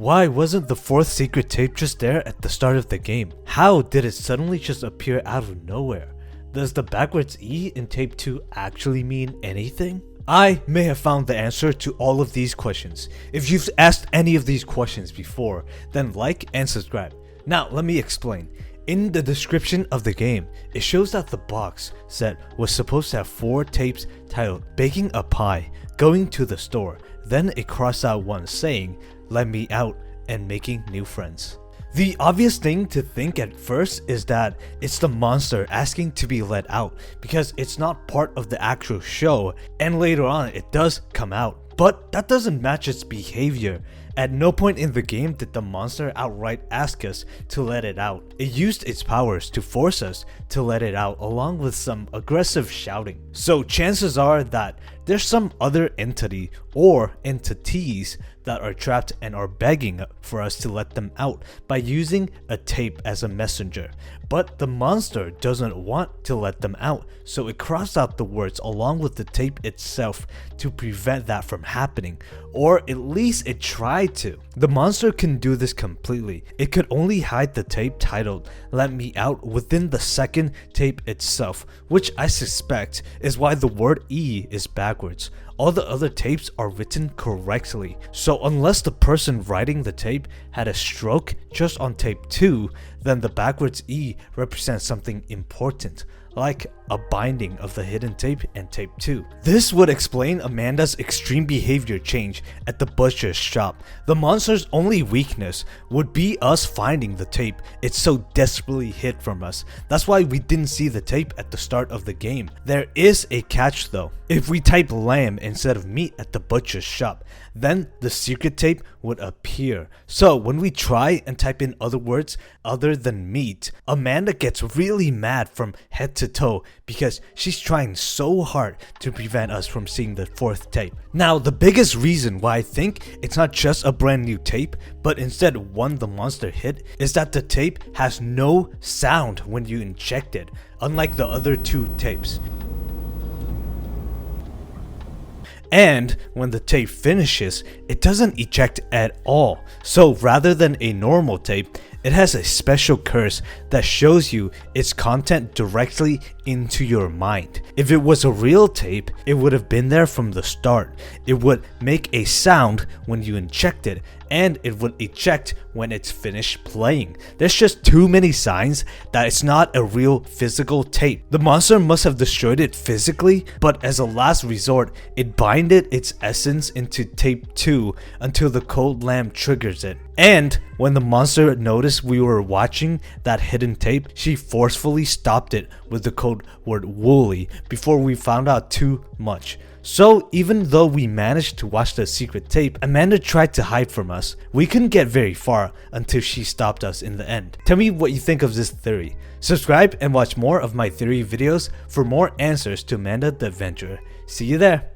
Why wasn't the fourth secret tape just there at the start of the game? How did it suddenly just appear out of nowhere? Does the backwards E in tape 2 actually mean anything? I may have found the answer to all of these questions. If you've asked any of these questions before, then like and subscribe. Now let me explain. In the description of the game, it shows that the box set was supposed to have 4 tapes titled Baking a Pie, Going to the Store, then a crossed out one saying, Let me out, and Making New Friends. The obvious thing to think at first is that it's the monster asking to be let out because it's not part of the actual show, and later on it does come out. But that doesn't match its behavior. At no point in the game did the monster outright ask us to let it out. It used its powers to force us to let it out along with some aggressive shouting. So chances are that there's some other entity or entities that are trapped and are begging for us to let them out by using a tape as a messenger. But the monster doesn't want to let them out, so it crossed out the words along with the tape itself to prevent that from happening, or at least it tried to. The monster can do this completely. It could only hide the tape titled Let Me Out within the second tape itself, which I suspect is why the word E is backwards. All the other tapes are written correctly, so unless the person writing the tape had a stroke just on tape 2, then the backwards E represents something important, like a binding of the hidden tape and tape 2. This would explain Amanda's extreme behavior change at the butcher's shop. The monster's only weakness would be us finding the tape it so desperately hid from us. That's why we didn't see the tape at the start of the game. There is a catch though. If we type lamb instead of meat at the butcher's shop, then the secret tape would appear. So when we try and type in other words other than meat, Amanda gets really mad from head to toe because she's trying so hard to prevent us from seeing the fourth tape. Now the biggest reason why I think it's not just a brand new tape, but instead one the monster hid, is that the tape has no sound when you inject it, unlike the other 2 tapes. And when the tape finishes, it doesn't eject at all. So rather than a normal tape, it has a special curse that shows you its content directly into your mind. If it was a real tape, it would have been there from the start. It would make a sound when you inject it, and it would eject when it's finished playing. There's just too many signs that it's not a real physical tape. The monster must have destroyed it physically, but as a last resort, it binded its essence into tape 2 until the cold lamb triggers it. And when the monster noticed we were watching that hidden tape, she forcefully stopped it with the code word woolly before we found out too much. So even though we managed to watch the secret tape, Amanda tried to hide from us. We couldn't get very far until she stopped us in the end. Tell me what you think of this theory. Subscribe and watch more of my theory videos for more answers to Amanda the Adventurer. See you there.